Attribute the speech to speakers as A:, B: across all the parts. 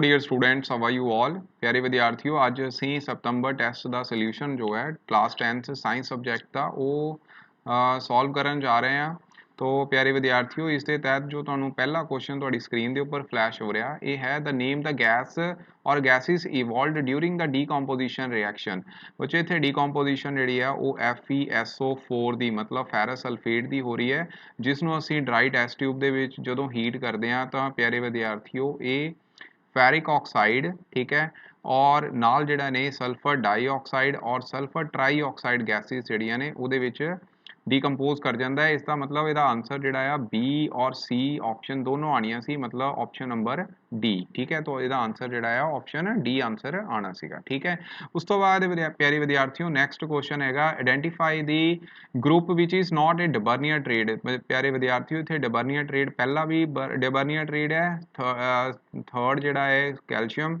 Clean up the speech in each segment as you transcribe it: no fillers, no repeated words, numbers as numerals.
A: Dear students, how are you all. प्यारे विद्यार्थियों, अज असी सितंबर टैसट का सोल्यूशन जो है क्लास 10th साइंस सबजैक्ट का वो सॉल्व करन जा रहे हैं। तो प्यारे विद्यार्थियों, इस दे तहत जो तुहानू पहला क्वेश्चन तुहाडी स्क्रीन के उपर फ्लैश हो रहा ये है द नेम द गैस और gases evolved during the decomposition reaction. बच्चे इत्थे डीकंपोजिशन जिहड़ी है वो FeSO4 की मतलब फेरस सल्फेट की हो रही है, जिसनों असी ड्राई टैस्ट ट्यूब के विच जदों हीट करते हैं तो प्यारे विद्यार्थियों ये फेरिक ऑक्साइड, ठीक है, और नाल जिहड़ा ने सल्फर डाईऑक्साइड और सल्फर ट्राईऑक्साइड गैसिस जिहड़ियां ने उहदे विच डीकंपोज कर जाता है। इसका मतलब इसका आंसर जिहड़ा आ बी और सी ऑप्शन दोनों आनियां सी, मतलब ऑप्शन नंबर डी, ठीक है। तो इसका आंसर जिहड़ा आ ऑप्शन डी आंसर आना सीगा, ठीक है। उस तो बाद प्यारे विद्यार्थियों नैक्सट क्वेश्चन हैगा identify the group which is not a Dobereiner triad. प्यारे विद्यार्थियों इत्थे डबर्नियर ट्रेड पहला भी डबर्नियर ट्रेड है, थर्ड जिहड़ा है कैल्शियम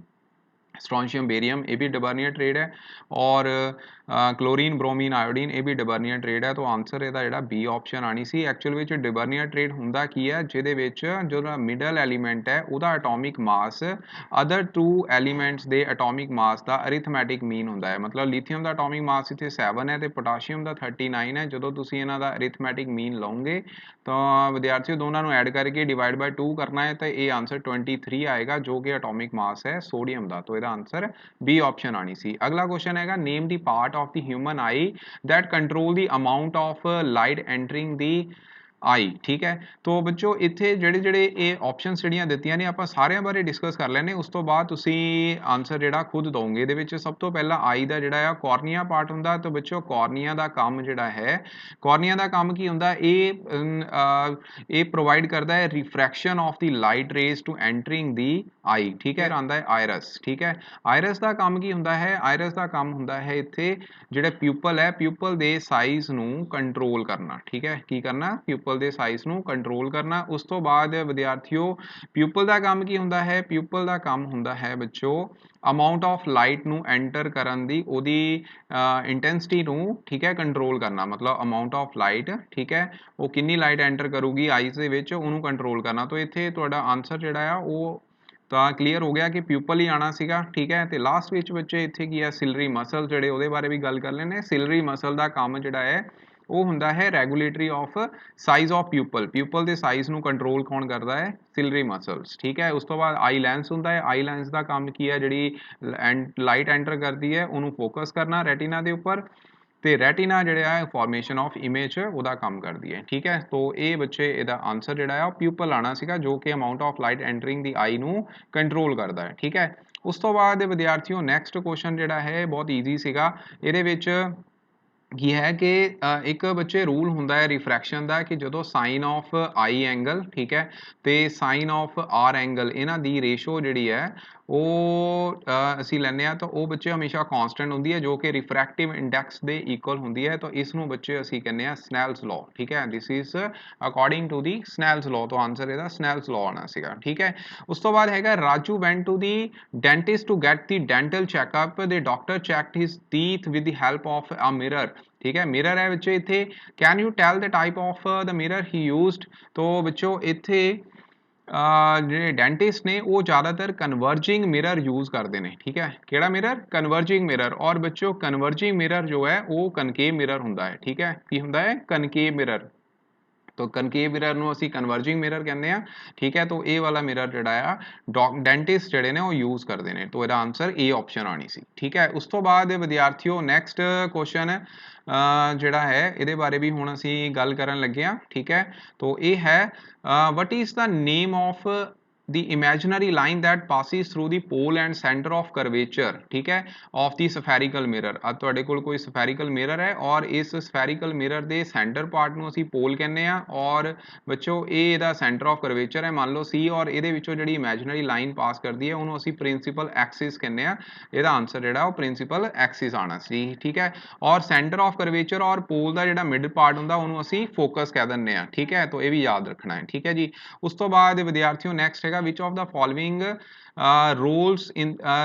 A: स्ट्रॉन्शियम बेरियम ये भी डबर्नियर ट्रेड है, और क्लोरीन ब्रोमीन आयोडीन ये भी डबर्नियर ट्रेड है। तो आंसर इसका जिहड़ा बी ऑप्शन आनी सी। एक्चुअल विच डबर्नियर ट्रेड हुंदा की है जिहदे विच जो मिडल एलीमेंट है उहदा atomic mass other two elements दे एटॉमिक मास का अरिथमैटिक मीन हुंदा है। मतलब लिथियम का एटॉमिक मास इत्थे 7 है तो पोटाशियम का 39 है। जो तुसीं इन्हां दा अरिथमैटिक मीन लओगे तो विद्यार्थियों दोनों को ऐड करके डिवाइड बाय 2 करना है तो ये आंसर 23 आएगा, जो कि एटॉमिक मास है सोडियम का। तो आंसर बी ऑप्शन आनी सी। अगला क्वेश्चन है name the part of the human eye that control the amount of light entering the eye, ठीक है। तो बच्चों इत्थे जेडे जेडे ये ऑप्शन जिहड़ियां दित्तियां ने आपां सारियां बारे डिस्कस कर लैने, उस तो बाद तुसीं आंसर जिहड़ा खुद दोगे। इहदे विच सब तो पहला आई दा जिहड़ा आ कॉर्निया पार्ट हुंदा। तो बच्चों कॉर्निया दा काम जिहड़ा है, कॉर्निया दा काम की हुंदा ये प्रोवाइड करता है refraction of the light rays to entering the eye, ठीक है। आंदा है आयरस, ठीक है। आयरस का काम की हुंदा है, आयरस का काम हुंदा है इत्थे जिहड़े प्यूपल है प्यूपल दे साइज नू कंट्रोल करना, ठीक है। की करना? प्यूपल दे साइज नू कंट्रोल करना। उस तो बाद विद्यार्थियों प्यूपल का काम की हुंदा है, प्यूपल का काम हुंदा है बच्चों अमाउंट ऑफ लाइट नू एंटर करन दी ओदी इंटेंसिटी नू, ठीक है, कंट्रोल करना। मतलब अमाउंट ऑफ लाइट, ठीक है, वो कितनी लाइट एंटर करूगी आईज दे विच उहनू कंट्रोल करना। तो इत्थे तुहाडा आंसर जिहड़ा आ वो तो क्लीयर हो गया कि प्यूपल ही आना सीगा, ठीक है। तो लास्ट विच बच्चे इत्थे की है सिलरी मसल जिहड़े उहदे बारे भी गल कर लेने। सिलरी मसल का काम जिहड़ा है वो हुंदा है regulatory of size of pupil, pupil के साइज नू कंट्रोल कौन करता है? सिलरी मसल्स, ठीक है। उस तो बाद आई लैंस हुंदा है, आई लैंस का काम की है जिहड़ी लाइट एंटर करती है उन्होंने फोकस करना रेटिना के उपर, तो रेटिना जिहड़ा है फॉर्मेशन ऑफ इमेज उहदा काम करती है, ठीक है। तो ये बच्चे इहदा आंसर जिहड़ा है प्यूपल आना सीगा, जो कि amount of light entering the आई नू कंट्रोल करता है, ठीक है। उस तो बाद विद्यार्थियों नैक्सट क्वेश्चन जिहड़ा है बहुत ईजी सीगा। इहदे विच की है कि एक बच्चे रूल हुंदा है रिफ्रैक्शन का कि जो साइन ऑफ आई एंगल, ठीक है, तो साइन ऑफ आर एंगल इन्हां दी रेशो जिहड़ी है वो असी लैंदे आ तो वो बच्चे हमेशा कॉन्सटेंट हुंदी है, जो कि रिफ्रैक्टिव इंडैक्स दे इक्वल हुंदी है। तो इसनूं बच्चे असी कहने आ स्नैल्स लॉ, ठीक है। This is according to the Snell's law. तो आंसर इहदा स्नैल्स लॉ आना सीगा, ठीक है। उस तो बाद हैगा Raju went to the dentist to get the dental checkup, the doctor checked his teeth with the help of a mirror, ठीक है। मिरर है बच्चे इत्थे, can you tell the type of the mirror he used. तो बच्चों इत्थे ਜਿਹੜੇ dentist ने वो ज़्यादातर कन्वर्जिंग मिरर यूज़ करते हैं, ठीक है। केड़ा मिरर? Converging mirror. और बच्चों कन्वर्जिंग मिरर जो है वो कनकेव मिरर हुंदा है, ठीक है। की हुंदा है? Concave mirror. तो कनकेव मिरर नूं असीं कन्वर्जिंग मिरर कहते हैं, ठीक है। तो ये वाला मिरर जिहड़ा आ डेंटिस्ट जिहड़े ने वो यूज़ करते हैं। तो इसदा आंसर ए ऑप्शन आनी सी, ठीक है। उस तो बाद विद्यार्थियों नैक्सट क्वेश्चन जिहड़ा है इहदे बारे भी हुण असीं गल करन लगे हां, ठीक है। तो ये है what is the name of the imaginary line that passes through the pole and centre of curvature, ठीक है, ऑफ द स्फेरिकल मिरर। अब तुहाडे कोल कोई स्फेरिकल मिरर है और इस स्फेरिकल मिरर के सेंटर पार्ट नूं असीं पोल कहने आ, और बच्चों ये इहदा सेंटर ऑफ करवेचर है मान लो सी, और इहदे विचों जिहड़ी इमेजिनरी लाइन पास करती है उन्होंने असीं प्रिंसीपल एक्सिस कहने आ। इहदा आंसर जिहड़ा वो प्रिंसीपल एक्सिस आना सी, ठीक है। और सेंटर ऑफ करवेचर और पोल का जिहड़ा मिड पार्ट हुंदा उन्होंने असीं फोकस कह दिंदे आ, ठीक है। तो ये भी याद रखना है, ठीक है जी। उस तो बाद विद्यार्थियों नैक्सट ਹੈਗਾ which of the following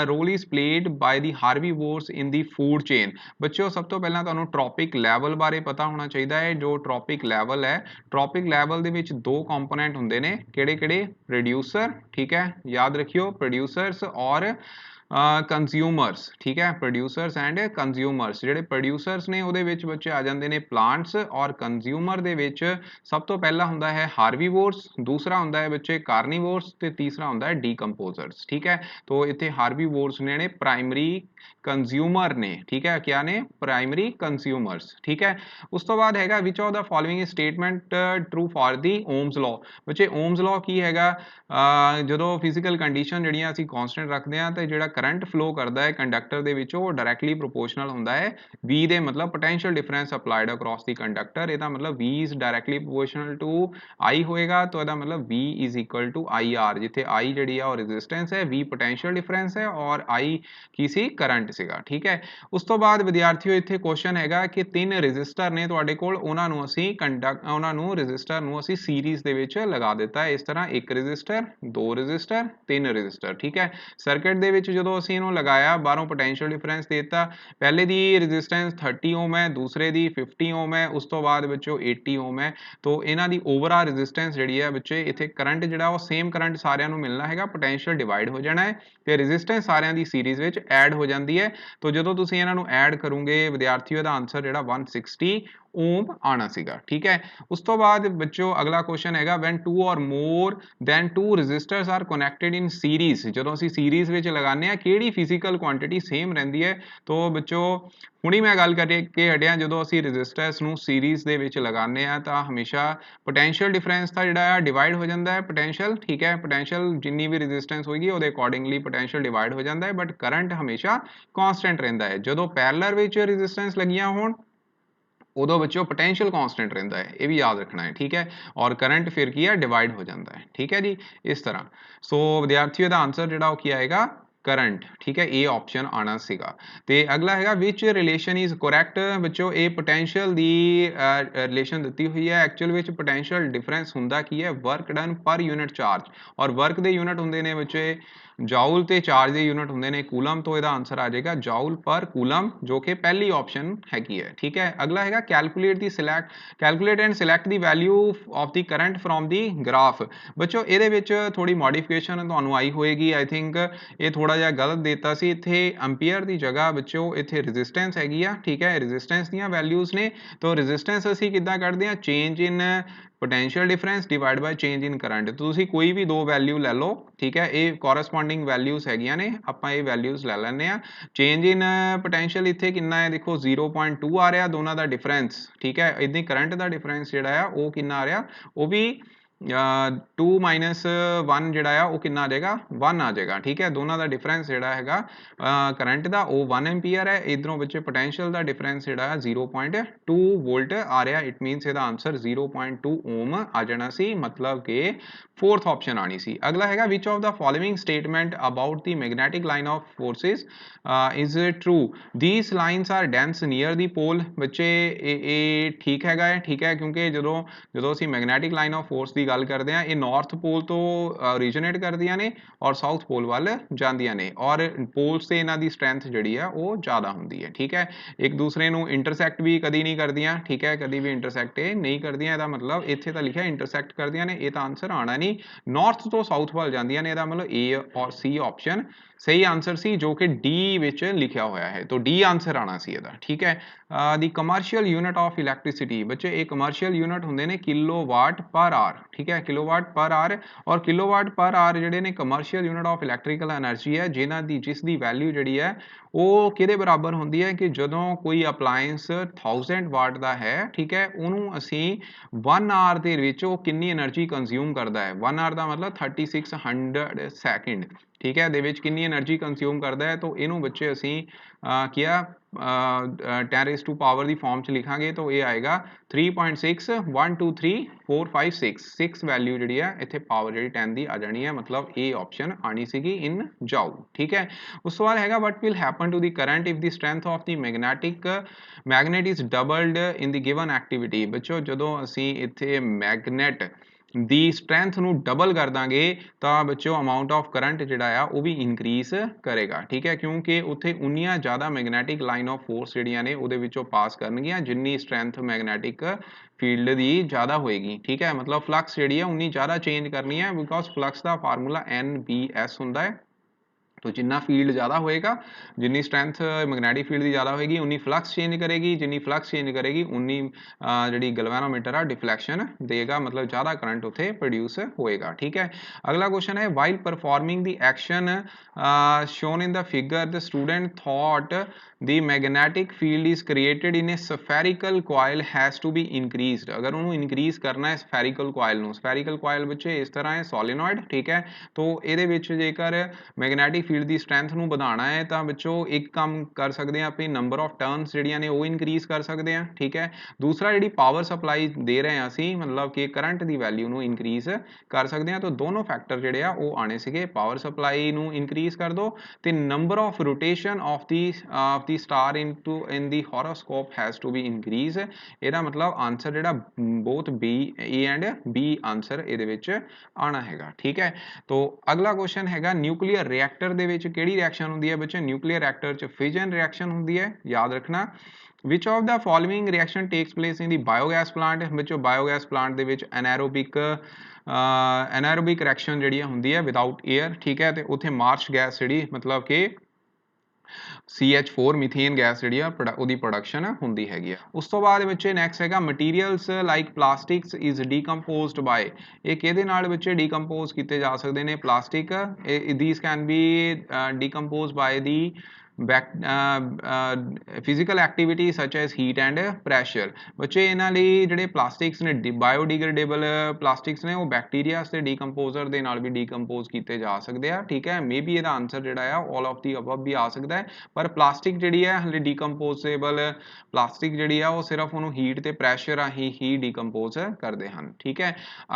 A: role is played by the herbivores in the food chain. ਬੱਚਿਓ ਸਭ ਤੋਂ ਪਹਿਲਾਂ ਤੁਹਾਨੂੰ ਟ੍ਰੋਪਿਕ ਲੈਵਲ ਬਾਰੇ ਪਤਾ ਹੋਣਾ ਚਾਹੀਦਾ ਹੈ। ਜੋ ਟ੍ਰੋਪਿਕ ਲੈਵਲ ਹੈ, ਟ੍ਰੋਪਿਕ ਲੈਵਲ ਦੇ ਵਿੱਚ ਦੋ ਕੰਪੋਨੈਂਟ ਹੁੰਦੇ ਨੇ, ਕਿਹੜੇ ਕਿਹੜੇ? ਪ੍ਰੋਡਿਊਸਰ, ਠੀਕ ਹੈ, ਯਾਦ ਰੱਖਿਓ, ਪ੍ਰੋਡਿਊਸਰਸ ਔਰ ਕੰਜ਼ਿਊਮਰਸ, ਠੀਕ ਹੈ, ਪ੍ਰੋਡਿਊਸਰਸ ਐਂਡ ਕੰਜ਼ਿਊਮਰਸ। ਜਿਹੜੇ ਪ੍ਰੋਡਿਊਸਰਸ ਨੇ ਉਹਦੇ ਵਿੱਚ ਬੱਚੇ ਆ ਜਾਂਦੇ ਨੇ ਪਲਾਂਟਸ, ਔਰ ਕੰਜ਼ਿਊਮਰ ਦੇ ਵਿੱਚ ਸਭ ਤੋਂ ਪਹਿਲਾ ਹੁੰਦਾ ਹੈ ਹਾਰਬੀਵੋਰਸ, ਦੂਸਰਾ ਹੁੰਦਾ ਹੈ ਬੱਚੇ ਕਾਰਨੀਵੋਰਸ, ਤੇ ਤੀਸਰਾ ਹੁੰਦਾ ਹੈ ਡੀਕੰਪੋਜ਼ਰਸ, ਠੀਕ ਹੈ। तो इतने हार्बीवोर्स ने प्राइमरी कंज्यूमर ने, ठीक है, क्या ने? प्राइमरी कंज्यूमर्स, ठीक है। उस तो बाद हैगा which of the following statement true for the Ohm's law. बच्चे ओम्स लॉ की हैगा? जो फिजिकल कंडीशन जड़ियां असीं कॉन्स्टेंट रखते हैं तो जिहड़ा करंट फ्लो करता है कंडक्टर दे विचों वो डायरैक्टली प्रोपोर्शनल हुंदा है V दे, मतलब potential difference applied across the conductor. इहदा मतलब V is directly proportional to I होएगा, तो इहदा मतलब V is equal to IR, जिथे I जिहड़ी आ रेजिस्टेंस है, V पोटेंशियल डिफरेंस है और I की सी करंट सीगा, ठीक है। उस तो बाद विद्यार्थियों इत्थे क्वेश्चन हैगा कि तीन रजिस्टर ने तुहाडे कोल, उहनां नूं असीं उहनां नूं रजिस्टर नूं असीं सीरीज दे विच लगा दिता है। इस तरह एक रजिस्टर, दो रजिस्टर, तीन रजिस्टर, ठीक है। सर्किट दे विच जदों असीं इहनूं लगाया, बाहरों पोटेंशियल डिफरेंस देता, पहले दी रजिस्टेंस 30 ओम है, दूसरे दी 50 ओम है, उस तो बाद विचों 80 ओम है। तो इन्हां दी ओवरऑल रजिस्टेंस जिहड़ी है बच्चे, इत्थे करंट जिहड़ा वो सेम करंट सारिਆਂ ਨੂੰ मिलना हैगा, पोटेंशियल डिवाइड हो जाना है ਤੇ ਰੈਜ਼ਿਸਟੈਂਸ ਸਾਰਿਆਂ ਦੀ ਸੀਰੀਜ਼ ਵਿੱਚ ਐਡ ਹੋ ਜਾਂਦੀ ਹੈ। तो ਜਦੋਂ ਤੁਸੀਂ ਇਹਨਾਂ ਨੂੰ ਐਡ ਕਰੋਗੇ ਵਿਦਿਆਰਥੀਓ ਦਾ ਆਨਸਰ ਜਿਹੜਾ 160 ओम आना सीगा, ठीक है। उस तो बाद बच्चों अगला क्वेश्चन हैगा when two or more than two resistors are connected in series। ਜਦੋਂ ਅਸੀਂ ਸੀਰੀਜ਼ ਵਿੱਚ ਲਗਾਉਂਦੇ ਆ ਕਿਹੜੀ ਫਿਜ਼ੀਕਲ ਕੁਆਂਟੀਟੀ ਸੇਮ ਰਹਿੰਦੀ ਹੈ? तो बच्चों ਹੁਣੀ ਮੈਂ ਗੱਲ ਕਰਕੇ ਹਟਿਆ, ਜਦੋਂ ਅਸੀਂ ਰੈਜ਼ਿਸਟੈਂਸ ਨੂੰ ਸੀਰੀਜ਼ ਦੇ ਵਿੱਚ ਲਗਾਉਂਦੇ ਆ ਤਾਂ ਹਮੇਸ਼ਾ ਪੋਟੈਂਸ਼ੀਅਲ ਡਿਫਰੈਂਸ ਦਾ ਜਿਹੜਾ ਆ ਡਿਵਾਈਡ ਹੋ ਜਾਂਦਾ ਹੈ ਪੋਟੈਂਸ਼ੀਅਲ, ਠੀਕ ਹੈ। ਪੋਟੈਂਸ਼ੀਅਲ ਜਿੰਨੀ ਵੀ ਰੈਜ਼ਿਸਟੈਂਸ ਹੋਏਗੀ ਉਹਦੇ ਅਕੋਰਡਿੰਗਲੀ ਪੋਟੈਂਸ਼ੀਅਲ ਡਿਵਾਈਡ ਹੋ ਜਾਂਦਾ ਹੈ, ਬਟ ਕਰੰਟ ਹਮੇਸ਼ਾ ਕਾਂਸਟੈਂਟ ਰਹਿੰਦਾ ਹੈ। ਜਦੋਂ ਪੈਰਲਲ ਵਿੱਚ ਰੈਜ਼ਿਸਟੈਂਸ ਲੱਗੀਆਂ ਹੋਣ उदों बच्चों पोटेंशियल कांस्टेंट रहता है, ये भी याद रखना है, ठीक है। और करंट फिर की है डिवाइड हो जाता है, ठीक है जी, इस तरह। सो विद्यार्थियों का आंसर जो की आएगा करंट, ठीक है, ए ऑप्शन आना सीगा। ते अगला हैगा विच रिलेशन इज करैक्ट। बच्चों ये पोटेंशियल दी रिलेशन दी हुई है, एक्चुअल विच पोटेंशियल डिफरेंस हुंदा की है work done per unit charge, और वर्क दे यूनिट हुंदे ने बच्चे जाउल ते चार्ज दे यूनिट हुंदे ने कूलम। तो इसदा आंसर आ जाएगा जाउल पर कूलम, जो कि पहली ऑप्शन हैगी है, ठीक है। अगला हैगा calculate the select, calculate and select the value of the current from the graph. बच्चों ਇਹਦੇ ਵਿੱਚ थोड़ी मॉडिफिकेशन ਤੁਹਾਨੂੰ आई होएगी, आई थिंक ये थोड़ा ਜਿਹਾ गलत देता सी। इत्थे एम्पीयर ਦੀ जगह बच्चों इत्थे रेजिस्टेंस हैगी आ, ठीक है, रेजिस्टेंस ਦੀਆਂ वैल्यूज ने। तो रेजिस्टेंस ਅਸੀਂ ਕਿੱਦਾਂ ਕੱਢਦੇ ਆ? Change in potential difference divide by change in current. तो ਤੁਸੀਂ कोई भी दो वैल्यू ले लो, ठीक है, ये कॉरस्पॉन्डिंग वैल्यूज हैगियां ने, ਆਪਾਂ ਇਹ वैल्यूज ले ਲੈਣੇ आ। चेंज इन पोटेंशियल ਇੱਥੇ ਕਿੰਨਾ ਹੈ? ਦੇਖੋ 0.2 आ रहा दोनों का डिफरेंस, ठीक है। इदां करंट का डिफरेंस ਜਿਹੜਾ ਆ ਉਹ ਕਿੰਨਾ ਆ ਰਿਹਾ? ਉਹ भी 2 माइनस 1 ਜਿਹੜਾ ਆ ਉਹ ਕਿੰਨਾ ਆ ਜਾਏਗਾ? 1 ਆ ਜਾਏਗਾ, ठीक है। दोनों का डिफरेंस ਜਿਹੜਾ ਹੈਗਾ करंट ਦਾ ਉਹ 1 एम्पीयर है, इधरों बच्चे पोटेंशियल का डिफरेंस ਜਿਹੜਾ 0.2 वोल्ट आ रहा। इट मीनस ਇਹਦਾ आंसर 0.2 ओम आ जाना सी, मतलब कि फोर्थ ऑप्शन आनी सी। अगला हैगा which of the following statement about the magnetic line of forces is true. These lines are dense near the pole. बच्चे ये ठीक हैगा, ठीक है, क्योंकि ਜਦੋਂ ਅਸੀਂ मैग्नेटिक लाइन ऑफ फोर्स की गल करते हैं ये नॉर्थ पोल तो ओरिजिनेट करदियां ने और साउथ पोल वाल जांदियां ने, और पोल्स से इन्हां दी स्ट्रेंथ जिहड़ी है वो ज़्यादा हुंदी है, ठीक है। एक दूसरे नूं इंटरसैक्ट भी कदी नहीं करदियां, ठीक है, कदी भी इंटरसैक्ट नहीं करदियां। इहदा मतलब इत्थे तां लिखिआ इंटरसैक्ट करदियां ने, ये तां आंसर आना नहीं। नॉर्थ तो साउथ वाल जांदियां ने, इहदा मतलब ए और सी ऑप्शन सही आंसर सी, जो कि डी विच लिखिआ होया है। तो डी आंसर आना सी इहदा, ठीक है। दी कमर्शियल यूनिट ऑफ इलैक्ट्रिसिटी। बच्चे ये कमर्शियल यूनिट हुंदे ने किलोवाट पर आवर, ठीक है, किलोवाट पर आवर। और किलोवाट पर आवर जिहड़े ने commercial unit of electrical energy है, जिस दी वैल्यू जिहड़ी है वो किहदे बराबर हुंदी है कि जदों कोई अपलायंस 1000 वाट दा है, ठीक है, उहनूं असीं 1 आवर दे विच वो कितनी एनर्जी कंज्यूम करदा है। 1 आवर दा मतलब 3600 सैकेंड, ठीक है, दे विच कितनी एनर्जी कंज्यूम करदा है। तो इनू बच्चे असीं किया 10 टू पावर की फॉर्म च लिखांगे तो ये आएगा 3.612345 6 वैल्यू जी है इतने पावर जी 10 की आ जानी है, मतलब ए ऑप्शन आनी सी इन जाऊ, ठीक है। उस बाद हैगा what will happen to the current if the strength of the magnet is doubled in the given activity. बच्चों जो असी इत्थे मैगनेट ਦੀ ਸਟਰੈਂਥ ਨੂੰ ਡਬਲ ਕਰ ਦਾਂਗੇ ਤਾਂ ਬੱਚਿਓ ਅਮਾਊਂਟ ਆਫ ਕਰੰਟ ਜਿਹੜਾ ਆ ਉਹ ਵੀ ਇਨਕਰੀਜ਼ ਕਰੇਗਾ, ਠੀਕ ਹੈ, ਕਿਉਂਕਿ ਉੱਥੇ ਉਨੀਆਂ ਜ਼ਿਆਦਾ ਮੈਗਨੈਟਿਕ ਲਾਈਨ ਆਫ ਫੋਰਸ ਜਿਹੜੀਆਂ ਨੇ ਉਹਦੇ ਵਿੱਚੋਂ ਪਾਸ ਕਰਨਗੀਆਂ ਜਿੰਨੀ ਸਟਰੈਂਥ ਮੈਗਨੈਟਿਕ ਫੀਲਡ ਦੀ ਜ਼ਿਆਦਾ ਹੋਏਗੀ, ਠੀਕ ਹੈ, ਮਤਲਬ ਫਲਕਸ ਜਿਹੜੀ ਹੈ ਉਨੀ ਜ਼ਿਆਦਾ ਚੇਂਜ ਕਰਨੀ ਹੈ because flux the formula NBS ਹੁੰਦਾ ਹੈ। तो जिन्ना फील्ड ज़्यादा होएगा, जिन्नी स्ट्रेंथ मैगनैटिक फील्ड की ज़्यादा होएगी उन्नी फ्लक्स चेंज करेगी, जिन्नी फ्लक्स चेंज करेगी उन्नी जी गैल्वेनोमीटर आ डिफ्लैक्शन देगा, मतलब ज़्यादा करंट उत्थे प्रोड्यूस होएगा, ठीक है। अगला क्वेश्चन है while performing the action shown in the figure the student thought the magnetic field is created in a spherical coil has to be increased. अगर उन्होंने इनक्रीज करना है सफेरिकल कॉयल ਨੂੰ, ਸਫੈਰੀਕਲ कॉयल बच्चे इस तरह है सोलेनॉइड, ठीक है, तो ਇਹਦੇ ਵਿੱਚ ਜੇਕਰ मैगनैटिक फील्ड की स्ट्रेंथ ਨੂੰ ਵਧਾਉਣਾ है तो बच्चों एक काम कर सकते हैं, अपनी नंबर ऑफ टर्न्स ਜਿਹੜੀਆਂ ਨੇ ਉਹ ਇਨਕਰੀਜ਼ ਕਰ ਸਕਦੇ ਹਾਂ, ठीक है। दूसरा ਜਿਹੜੀ पावर सप्लाई ਦੇ ਰਹੇ ਹਾਂ ਅਸੀਂ, मतलब कि करंट ਦੀ वैल्यू ਨੂੰ ਇਨਕਰੀਜ਼ ਕਰ ਸਕਦੇ ਹਾਂ, तो दोनों फैक्टर ਜਿਹੜੇ ਆ ਉਹ ਆਣੇ ਸੀਗੇ, पावर सप्लाई ਨੂੰ ਇਨਕਰੀਜ਼ ਕਰ ਦੋ ਤੇ number of rotation of the star in the horoscope has to be increase. ਇਹਦਾ मतलब आंसर ਜਿਹੜਾ both B A and B answer ਇਹਦੇ ਵਿੱਚ ਆਣਾ ਹੈਗਾ, ठीक है। तो अगला क्वेश्चन हैगा न्यूक्लियर रिएक्टर ਦੇ ਵਿੱਚ ਕਿਹੜੀ ਰਿਐਕਸ਼ਨ ਹੁੰਦੀ ਹੈ ਬੱਚੇ, न्यूक्लियर रिएक्टर ਚ फिजन रिएक्शन ਹੁੰਦੀ ਹੈ, याद रखना। which of the following reaction takes place in the biogas plant। ਬੱਚੋ ਬਾਇਓਗੈਸ ਪਲਾਂਟ ਦੇ ਵਿੱਚ ਐਨਾਰੋਬਿਕ ਰਿਐਕਸ਼ਨ ਜਿਹੜੀ ਹੁੰਦੀ ਹੈ ਵਿਦਆਊਟ 에ਅਰ, ਠੀਕ ਹੈ, ਤੇ ਉੱਥੇ ਮਾਰਸ਼ ਗੈਸ ਜਿਹੜੀ मतलब कि CH4 मीथेन गैस जी ਉਹਦੀ ਪ੍ਰੋਡਕਸ਼ਨ ਹੁੰਦੀ ਹੈਗੀ ਆ। ਉਸ ਤੋਂ ਬਾਅਦ ਬੱਚੇ ਨੈਕਸਟ ਹੈਗਾ materials like plastics is decomposed by, ਇਹ ਕਿਹਦੇ ਨਾਲ ਬੱਚੇ ਡੀਕੰਪੋਜ਼ ਕੀਤੇ ਜਾ ਸਕਦੇ ਨੇ, plastic, these can be decomposed by the physical activity such as heat and pressure. बच्चे इन्हां लई जिहड़े प्लास्टिक्स ने बायोडिग्रेडेबल प्लास्टिक्स ने वो बैक्टीरिया ते डीकंपोजर दे नाल भी डीकंपोज कीते जा सकते हैं, ठीक है। मे बी इहदा आंसर जिहड़ा है ऑल ऑफ दी अबव भी आ सकता है, पर प्लास्टिक जिहड़ी है हले डीकंपोजेबल प्लास्टिक जिहड़ी है वो सिर्फ उहनूं हीट ते प्रैशर राही ही डीकंपोज करते हैं, ठीक है।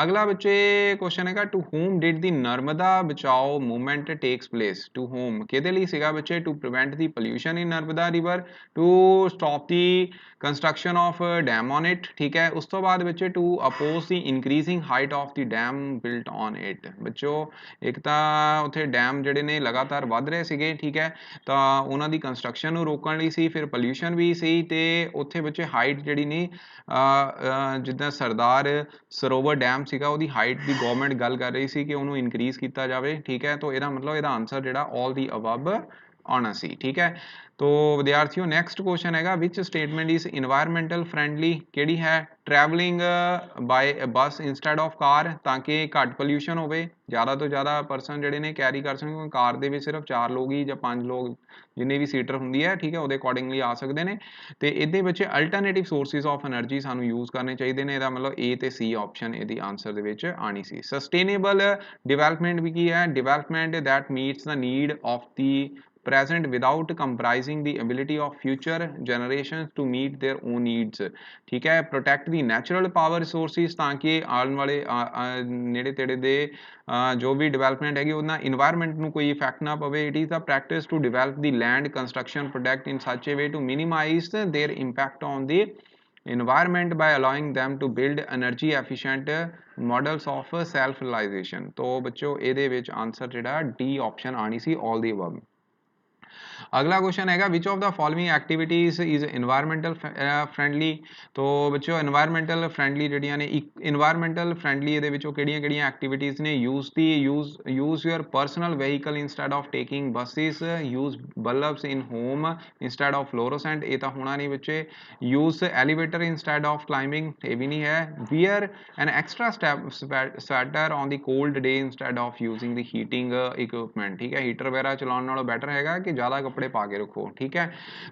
A: अगला बच्चे क्वेश्चन है to whom did the Narmada Bachao movement takes place, to whom किहदे लई सीगा बच्चे, to prevent the pollution in Narmada river, to stop the construction of a dam on it, ठीक है। उस तो बाद बच्चे to oppose the increasing height of the dam built on it। बच्चों एक ਤਾਂ ਉੱਥੇ ਡੈਮ ਜਿਹੜੇ ਨੇ ਲਗਾਤਾਰ ਵੱਧ ਰਹੇ ਸੀਗੇ, ਠੀਕ ਹੈ, ਤਾਂ ਉਹਨਾਂ ਦੀ ਕੰਸਟਰਕਸ਼ਨ ਨੂੰ ਰੋਕਣ ਲਈ ਸੀ, ਫਿਰ ਪੋਲਿਊਸ਼ਨ ਵੀ ਸੀ, ਤੇ ਉੱਥੇ ਬੱਚੇ ਹਾਈਟ ਜਿਹੜੀ ਨੇ ਜਿੱਦਾਂ ਸਰਦਾਰ ਸਰੋਵਰ ਡੈਮ ਸੀਗਾ ਉਹਦੀ ਹਾਈਟ ਦੀ ਗਵਰਨਮੈਂਟ ਗੱਲ ਕਰ ਰਹੀ ਸੀ ਕਿ ਉਹਨੂੰ ਇਨਕਰੀਜ਼ ਕੀਤਾ ਜਾਵੇ, ਠੀਕ ਹੈ। तो ਇਹਦਾ मतलब ਇਹਦਾ ਆਨਸਰ ਜਿਹੜਾ ऑल दी अबव आना सी, ठीक है। तो विद्यार्थियों नैक्सट क्वेश्चन है which statement is environmental friendly, केड़ी है, ट्रैवलिंग बाय बस इंस्टैड ऑफ कार, ताकि घट पोल्यूशन होवे, ज़्यादा तो ज़्यादा परसन जिहड़े ने कैरी कर सकते, कार दे विच सिर्फ 4 लोग ही या 5 लोग जिन्ने भी सीटर हुंदी है, ठीक है, ਉਹਦੇ अकॉर्डिंगली आ सकते हैं। तो ਇਹਦੇ ਵਿੱਚ अल्टरनेटिव सोर्सिस ऑफ एनर्जी सानू यूज़ करने चाहिए ने, ਇਹਦਾ मतलब A ਤੇ C ऑप्शन ਇਹਦੀ आंसर ਦੇ ਵਿੱਚ आनी सी। सस्टेनेबल डिवेलपमेंट भी की है, development that meets the need of the present without compromising the ability of future generations to meet their own needs, ठीक है। protect the natural power resources ताकि आने वाले नेड़े तेड़े दे जो भी development हैगी उन्ना environment ਨੂੰ कोई effect ना पवे। it is the practice to develop the land construction product in such a way to minimize their impact on the environment by allowing them to build energy efficient models of self realization। तो बच्चों ਇਹਦੇ ਵਿੱਚ answer ਜਿਹੜਾ D option आनी सी all the above। अगला question है विच of the following activities is environmental friendly. तो बच्चों इन्वायरमेंटल फ्रेंडली जिहड़ियां ने इन्वायरमेंटल फ्रेंडली इहदे विचों किहड़ियां एक्टिविटीज ने, use your personal vehicle instead of taking buses, use bulbs in home instead of fluorescent, ये तो होना नहीं बच्चे, use elevator instead of climbing, ये भी नहीं है, wear an extra sweater on the cold day instead of using the heating equipment, ठीक है, हीटर वगैरह चलाने नालों बेटर हैगा कि ज़्यादा कपड़े पा के रखो, ठीक है।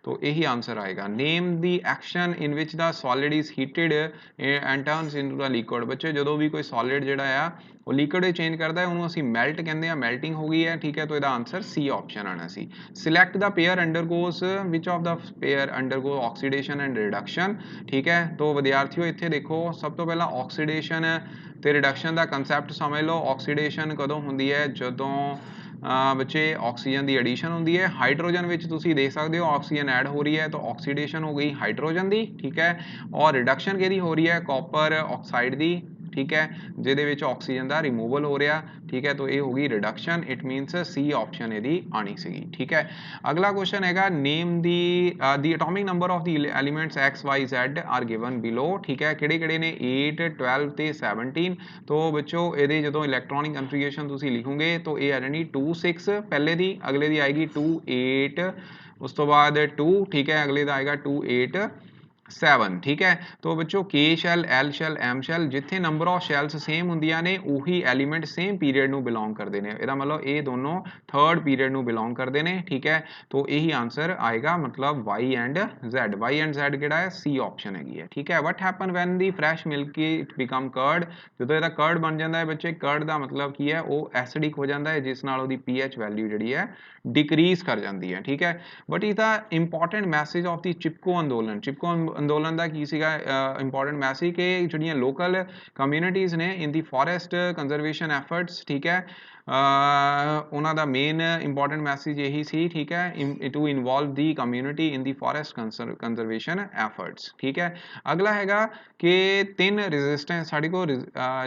A: तो यही आंसर आएगा। Name the action in which the solid is heated and turns into the liquid. बच्चे जो भी कोई सॉलिड जिहड़ा आ वो लिक्विड चेंज करता है उन्होंने असीं मैल्ट कहते हैं, मैल्टिंग हो गई है, ठीक है। तो इसका आंसर C ऑप्शन आना सी। Select the pair undergoes, which of the pair undergo oxidation and reduction, ठीक है। तो विद्यार्थियों इत्थे देखो सब तो पहला ऑक्सीडेशन ते रिडक्शन का कंसैप्ट समझ लो। ऑक्सीडेशन कदों हुंदी है, जदों बच्चे ऑक्सीजन की एडिशन होंगी है, हाइड्रोजन में तुम देख सकते हो ऑक्सीजन ऐड हो रही है, तो ऑक्सीडेशन हो गई हाइड्रोजन की, ठीक है। और रिडक्शन कि हो रही है कॉपर ऑक्साइड की, ठीक है, ਜਿਹਦੇ ਵਿੱਚ ਆਕਸੀਜਨ ਦਾ ਰਿਮੂਵਲ ਹੋ ਰਿਹਾ, ਠੀਕ ਹੈ, तो ਇਹ ਹੋ ਗਈ reduction, it means C option ਇਹਦੀ ਆਣੀ ਸੀਗੀ, ਠੀਕ ਹੈ। ਅਗਲਾ ਕੁਐਸਚਨ ਹੈਗਾ name the atomic number of the elements x y z are given below, ਠੀਕ ਹੈ, ਕਿਹੜੇ ਕਿਹੜੇ ਨੇ 8 12 ਤੇ 17। तो ਬੱਚੋ ਇਹਦੇ ਜਦੋਂ ਇਲੈਕਟ੍ਰੋਨਿਕ ਕਨਫੀਗਰੇਸ਼ਨ ਤੁਸੀਂ ਲਿਖੋਗੇ ਤਾਂ ਇਹ ਆ ਜਾਣੀ 2 6 ਪਹਿਲੇ ਦੀ, ਅਗਲੇ ਦੀ ਆਏਗੀ 2 8, ਉਸ ਤੋਂ ਬਾਅਦ 2, ਠੀਕ ਹੈ, ਅਗਲੇ ਦਾ ਆਏਗਾ 2 8 7, ठीक है। तो बच्चों के शैल एल शैल एम शैल जिथे नंबर ऑफ शैल्स सेम होंदियां ने उही एलीमेंट सेम पीरियड नू बिलोंग करते हैं, ਇਹਦਾ मतलब ये दोनों थर्ड पीरियड नू बिलोंग करते हैं, ठीक है। तो यही आंसर आएगा मतलब Y and Z, Y and Z किहड़ा है सी ऑप्शन हैगी है, ठीक है। What happen when the fresh milk it become curd, जो ਇਹਦਾ कर्ड बन जाता है बच्चे, कर्ड का मतलब की है वो एसिडिक हो जाता है जिस नाल ਉਹਦੀ pH वैल्यू जी है डिक्रीज कर जाती है, ठीक है। बट इसका इंपॉर्टेंट मैसेज ऑफ द चिपको अंदोलन, चिपको ਅੰਦੋਲਨ ਦਾ ਕੀ ਸੀਗਾ ਇੰਪੋਰਟੈਂਟ ਮੈਸੇਜ ਕਿ ਜਿਹੜੀਆਂ ਲੋਕਲ ਕਮਿਊਨਿਟੀਜ਼ ਨੇ ਇਨ ਦੀ ਫੋਰੈਸਟ ਕੰਜ਼ਰਵੇਸ਼ਨ ਐਫਰਟਸ, ਠੀਕ ਹੈ, ਉਹਨਾਂ ਦਾ ਮੇਨ ਇੰਪੋਰਟੈਂਟ ਮੈਸੇਜ ਇਹੀ ਸੀ, ਠੀਕ ਹੈ, to involve the community in the forest conservation efforts, ਠੀਕ ਹੈ। ਅਗਲਾ ਹੈਗਾ ਕਿ 3 ਰੈਜ਼ਿਸਟੈਂਸ ਸਾਡੇ ਕੋਲ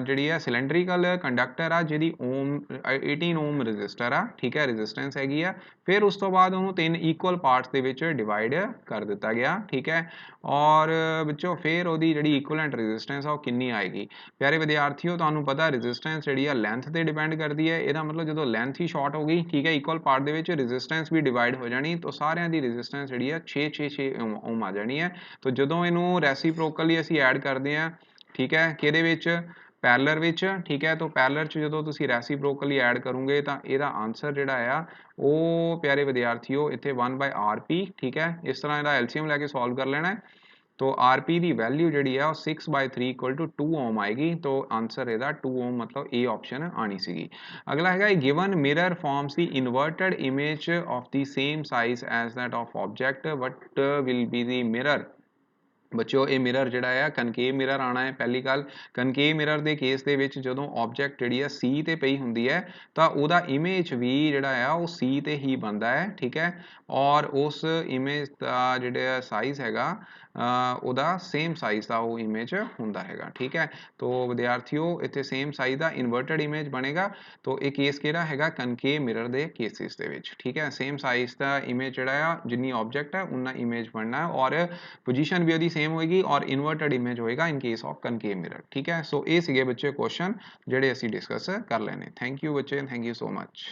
A: ਜਿਹੜੀ ਹੈ ਸਿਲੈਂਡਰੀਕਲ ਕੰਡਕਟਰ ਆ ਜਿਹਦੀ ਓਮ 18 ਓਮ ਰੈਜ਼ਿਸਟਰ ਆ, ਠੀਕ ਹੈ, ਰੈਜ਼ਿਸਟੈਂਸ ਹੈਗੀ ਆ। ਫਿਰ ਉਸ ਤੋਂ ਬਾਅਦ ਉਹਨੂੰ 3 ਇਕੁਅਲ ਪਾਰਟਸ ਦੇ ਵਿੱਚ ਡਿਵਾਈਡ ਕਰ ਦਿੱਤਾ ਗਿਆ, ਠੀਕ ਹੈ। ਔਰ ਬੱਚੋ ਫਿਰ ਉਹਦੀ ਜਿਹੜੀ ਇਕੁਅਲੈਂਟ ਰੈਜ਼ਿਸਟੈਂਸ ਆ ਉਹ ਕਿੰਨੀ ਆਏਗੀ। ਪਿਆਰੇ ਵਿਦਿਆਰਥੀਓ ਤੁਹਾਨੂੰ ਪਤਾ ਰੈਜ਼ਿਸਟੈਂਸ ਜਿਹੜੀ ਆ ਲੈਂਥ ਤੇ ਡਿਪੈਂਡ ਕਰਦੀ ਹੈ, ਇਹਦਾ ਮਤਲਬ ਜਦੋਂ ਲੈਂਥ ਹੀ ਸ਼ਾਰਟ ਹੋ ਗਈ, ਠੀਕ ਹੈ, ਇਕੁਅਲ ਪਾਰਟ ਦੇ ਵਿੱਚ ਰੈਜ਼ਿਸਟੈਂਸ ਵੀ ਡਿਵਾਈਡ ਹੋ ਜਾਣੀ, ਤਾਂ ਸਾਰਿਆਂ ਦੀ ਰੈਜ਼ਿਸਟੈਂਸ ਜਿਹੜੀ ਆ 6 ਓਮ ਆ ਜਾਣੀ ਹੈ। ਤਾਂ ਜਦੋਂ ਇਹਨੂੰ ਰੈਸੀਪ੍ਰੋਕਲੀ ਅਸੀਂ ਐਡ ਕਰਦੇ ਹਾਂ, ਠੀਕ ਹੈ, ਕਿਹਦੇ ਵਿੱਚ ਪੈਰਲਰ ਵਿੱਚ, ਠੀਕ ਹੈ। ਤਾਂ ਪੈਰਲਰ 'ਚ ਜਦੋਂ ਤੁਸੀਂ ਰੈਸੀਪ੍ਰੋਕਲੀ ਐਡ ਕਰੋਗੇ ਤਾਂ ਇਹਦਾ ਆਂਸਰ ਜਿਹੜਾ ਆ ਉਹ ਪਿਆਰੇ ਵਿਦਿਆਰਥੀਓ ਇੱਥੇ 1/rp, ਠੀਕ ਹੈ। ਇਸ ਤਰ੍ਹਾਂ ਇਹਦਾ ਐਲਸੀਐਮ ਲੈ ਕੇ ਸੋਲਵ ਕਰ ਲੈਣਾ। तो आरपी की वैल्यू जी है 6/3 = 2 ओम आएगी, तो आंसर ਇਹਦਾ 2 ओम मतलब ए ऑप्शन आनी सी। अगला है given mirror forms the inverted image of the same size as that of object, what will be the mirror. ਬੱਚਿਓ ਇਹ ਮਿਰਰ ਜਿਹੜਾ ਆ ਕਨਕੇਵ ਮਿਰਰ ਆਣਾ ਹੈ। ਪਹਿਲੀ ਗੱਲ ਕਨਕੇਵ ਮਿਰਰ ਦੇ ਕੇਸ ਦੇ ਵਿੱਚ ਜਦੋਂ ਆਬਜੈਕਟ ਜਿਹੜੀ ਆ ਸੀ ਤੇ ਪਈ ਹੁੰਦੀ ਹੈ ਤਾਂ ਉਹਦਾ ਇਮੇਜ ਵੀ ਜਿਹੜਾ ਆ ਉਹ ਸੀ ਤੇ ਹੀ ਬਣਦਾ ਹੈ, ਠੀਕ ਹੈ। ਔਰ ਉਸ ਇਮੇਜ ਦਾ ਜਿਹੜਾ ਸਾਈਜ਼ ਹੈਗਾ ਉਹਦਾ ਸੇਮ ਸਾਈਜ਼ ਦਾ ਉਹ ਇਮੇਜ ਹੁੰਦਾ ਹੈਗਾ, ਠੀਕ ਹੈ। ਤੋ ਵਿਦਿਆਰਥੀਓ ਇੱਥੇ ਸੇਮ ਸਾਈਜ਼ ਦਾ ਇਨਵਰਟਡ ਇਮੇਜ ਬਣੇਗਾ। ਤੋ ਇਹ ਕੇਸ ਕਿਹੜਾ ਹੈਗਾ ਕਨਕੇਵ ਮਿਰਰ ਦੇ ਕੇਸਿਸ ਦੇ ਵਿੱਚ, ਠੀਕ ਹੈ। ਸੇਮ ਸਾਈਜ਼ ਦਾ ਇਮੇਜ ਜਿਹੜਾ ਆ ਜਿੰਨੀ ਆਬਜੈਕਟ ਹੈ ਉਨਾ ਇਮੇਜ ਬਣਨਾ ਔਰ पोजीशन भी ਉਹਦੀ सेम होएगी और इन्वर्टेड इमेज होएगा in case of concave mirror, ठीक है। सो ये सीगे बच्चे क्वेश्चन ਜਿਹੜੇ ਅਸੀਂ डिस्कस कर लेने। थैंक यू बच्चे, थैंक यू सो मच।